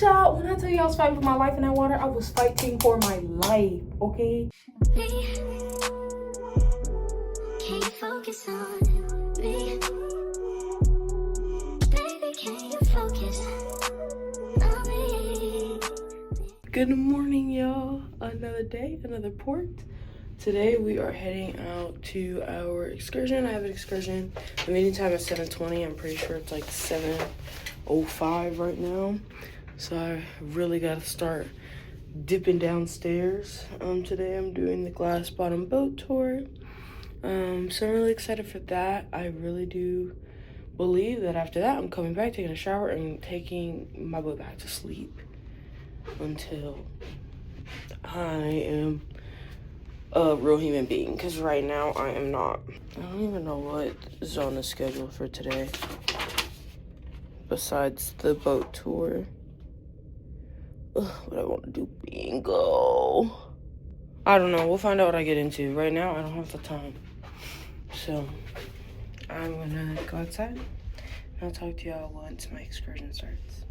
Child, when I tell you I was fighting for my life in that water, I was fighting for my life, okay? Can you focus on me? Baby, can you focus on me? Good morning, y'all. Another day, another port. Today we are heading out to our excursion. I have an excursion. The meeting time is 7:20. I'm pretty sure it's like 7:05 right now. So I really got to start dipping downstairs. Today I'm doing the glass bottom boat tour. So I'm really excited for that. I really do believe that after that I'm coming back, taking a shower, and taking my boat back to sleep until I am a real human being, because right now I am not. I don't even know what is on the schedule for today besides the boat tour. What I want to do, bingo. I don't know. We'll find out what I get into. Right now I don't have the time. So I'm gonna go outside and I'll talk to y'all once my excursion starts.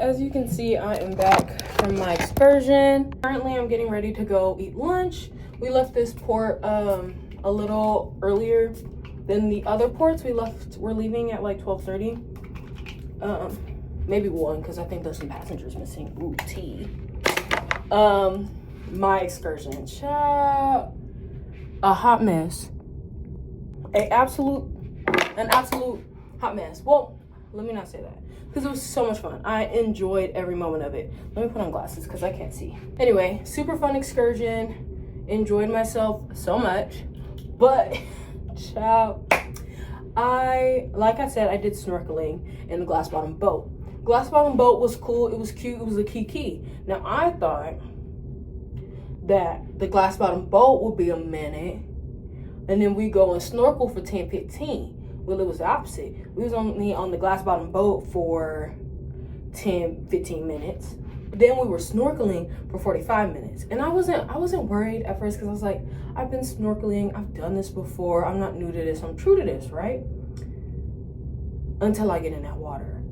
As you can see, I am back from my excursion. Currently, I'm getting ready to go eat lunch. We left this port a little earlier than the other ports. We're leaving at like 12:30. Maybe 1, because I think there's some passengers missing. Ooh, tea. My excursion, child, a hot mess. An absolute hot mess. Well, let me not say that, because it was so much fun. I enjoyed every moment of it. Let me put on glasses because I can't see. Anyway, super fun excursion. Enjoyed myself so much. But, child, like I said, I did snorkeling in the glass bottom boat. Glass bottom boat was cool. It was cute. It was a kiki. Now, I thought that the glass bottom boat would be a minute, and then we go and snorkel for 10-15. Well, it was the opposite. We was only on the glass bottom boat for 10-15 minutes. Then we were snorkeling for 45 minutes. And I wasn't worried at first, because I was like, I've been snorkeling, I've done this before, I'm not new to this, I'm true to this, right? Until I get in that water.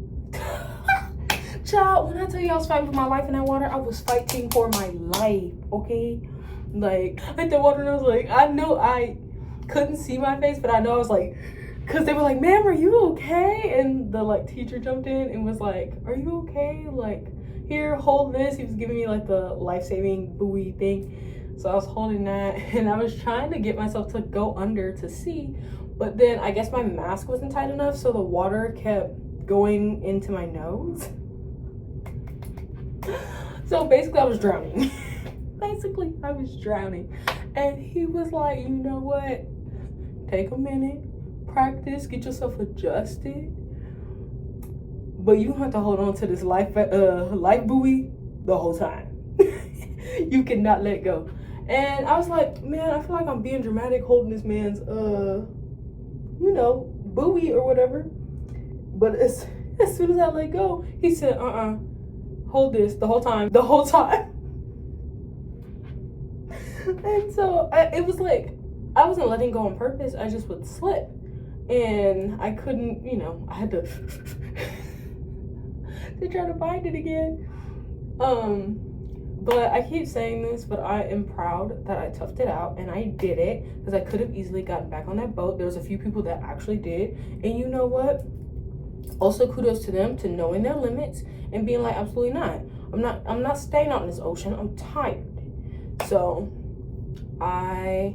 Child, when I tell you I was fighting for my life in that water, I was fighting for my life, okay? Like, I hit the water and I was like, I know I couldn't see my face, but I know I was like, because they were like, ma'am, are you okay? And the like teacher jumped in and was like, are you okay? Like, here, hold this. He was giving me like the life-saving buoy thing. So I was holding that, and I was trying to get myself to go under to see. But then I guess my mask wasn't tight enough, so the water kept going into my nose. So basically I was drowning. I was drowning. And he was like, you know what? Take a minute. Practice, get yourself adjusted, but you have to hold on to this life buoy the whole time. You cannot let go. And I was like, man, I feel like I'm being dramatic holding this man's buoy or whatever. But as soon as I let go, he said, hold this the whole time. And so it was like I wasn't letting go on purpose. I just would slip. And I couldn't, I had to try to find it again. But I keep saying this, but I am proud that I toughed it out and I did it, because I could have easily gotten back on that boat. There was a few people that actually did. And you know what? Also, kudos to them to knowing their limits and being like, absolutely not. I'm not staying out in this ocean. I'm tired. So I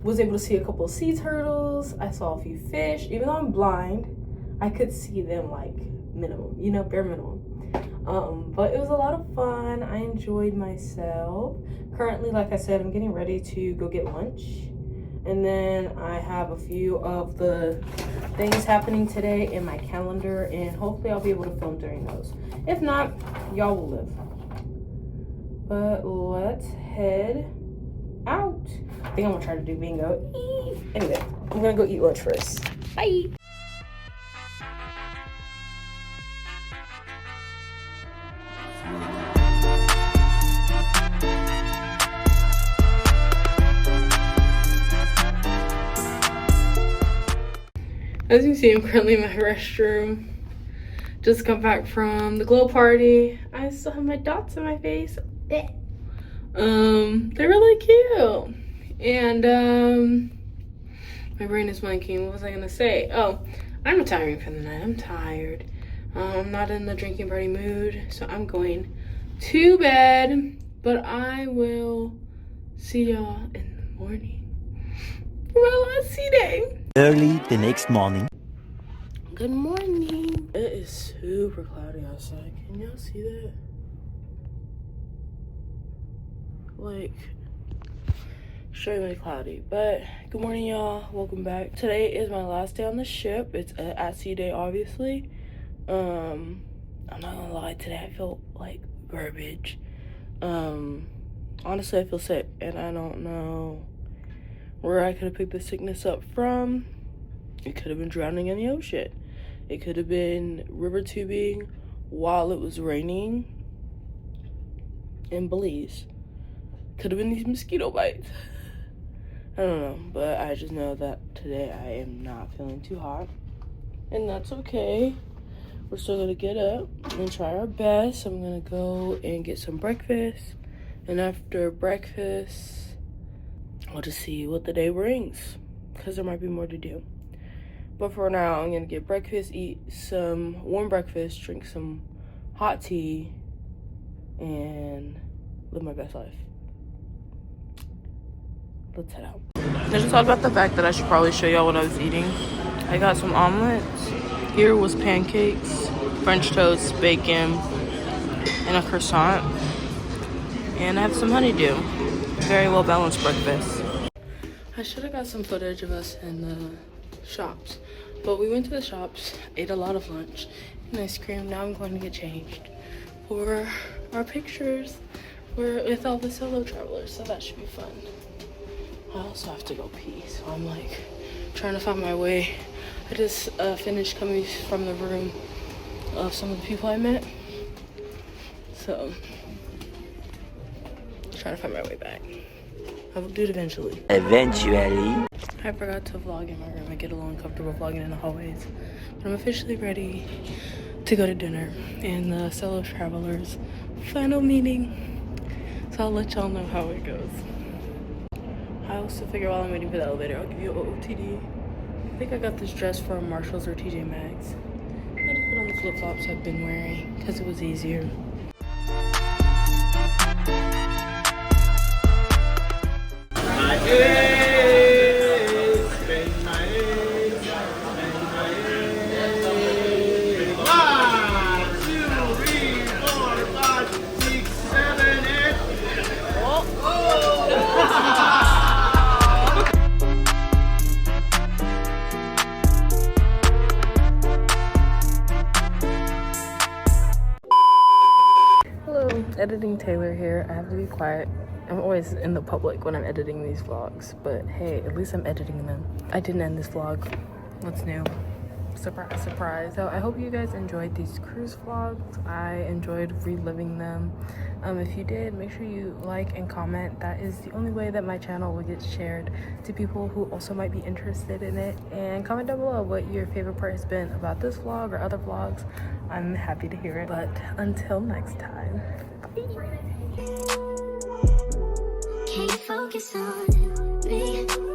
was able to see a couple of sea turtles. I saw a few fish. Even though I'm blind, I could see them like minimum, you know, bare minimum. But it was a lot of fun. I enjoyed myself. Currently, like I said, I'm getting ready to go get lunch. And then I have a few of the things happening today in my calendar, and hopefully I'll be able to film during those. If not, y'all will live. But let's head out. I think I'm gonna try to do bingo. Anyway, I'm gonna go eat lunch first. Bye. As you see, I'm currently in my restroom. Just got back from the glow party. I still have my dots on my face. They're really cute. And my brain is blanking. What was I gonna say? Oh, I'm retiring for the night. I'm tired. I'm not in the drinking party mood, so I'm going to bed. But I will see y'all in the morning for my last sea day. Early the next morning. Good morning. It is super cloudy outside. Can y'all see that? Like, extremely cloudy. But good morning, y'all. Welcome back. Today is my last day on the ship. It's an at-sea day, obviously. I'm not gonna lie. Today I feel like garbage. Honestly, I feel sick, and I don't know where I could have picked the sickness up from. It could have been drowning in the ocean. It could have been river tubing while it was raining in Belize. Could have been these mosquito bites. I don't know, but I just know that today I am not feeling too hot. And that's okay. We're still gonna get up and try our best. I'm gonna go and get some breakfast. And after breakfast, I'll just see what the day brings, because there might be more to do. But for now, I'm gonna get breakfast, eat some warm breakfast, drink some hot tea, and live my best life. Let's head out. I just thought about the fact that I should probably show y'all what I was eating. I got some omelets. Here was pancakes, French toast, bacon, and a croissant. And I have some honeydew. Very well balanced breakfast. I should have got some footage of us in the shops, but we went to the shops, ate a lot of lunch and ice cream. Now I'm going to get changed for our pictures with all the solo travelers, so that should be fun. I also have to go pee, so I'm like trying to find my way. I just finished coming from the room of some of the people I met, so trying to find my way back. I will do it eventually. Eventually. I forgot to vlog in my room. I get a little uncomfortable vlogging in the hallways. But I'm officially ready to go to dinner and the solo travelers final meeting. So I'll let y'all know how it goes. I also figure while I'm waiting for the elevator, I'll give you an OOTD. I think I got this dress from Marshalls or TJ Maxx. I just put on the flip-flops I've been wearing because it was easier. Editing Taylor here. I have to be quiet. I'm always in the public when I'm editing these vlogs, but hey, at least I'm editing them. I didn't end this vlog. What's new? Surprise, surprise. So I hope you guys enjoyed these cruise vlogs. I enjoyed reliving them. If you did, make sure you like and comment. That is the only way that my channel will get shared to people who also might be interested in it. And comment down below what your favorite part has been about this vlog or other vlogs. I'm happy to hear it. But until next time, bye. Can't focus on me.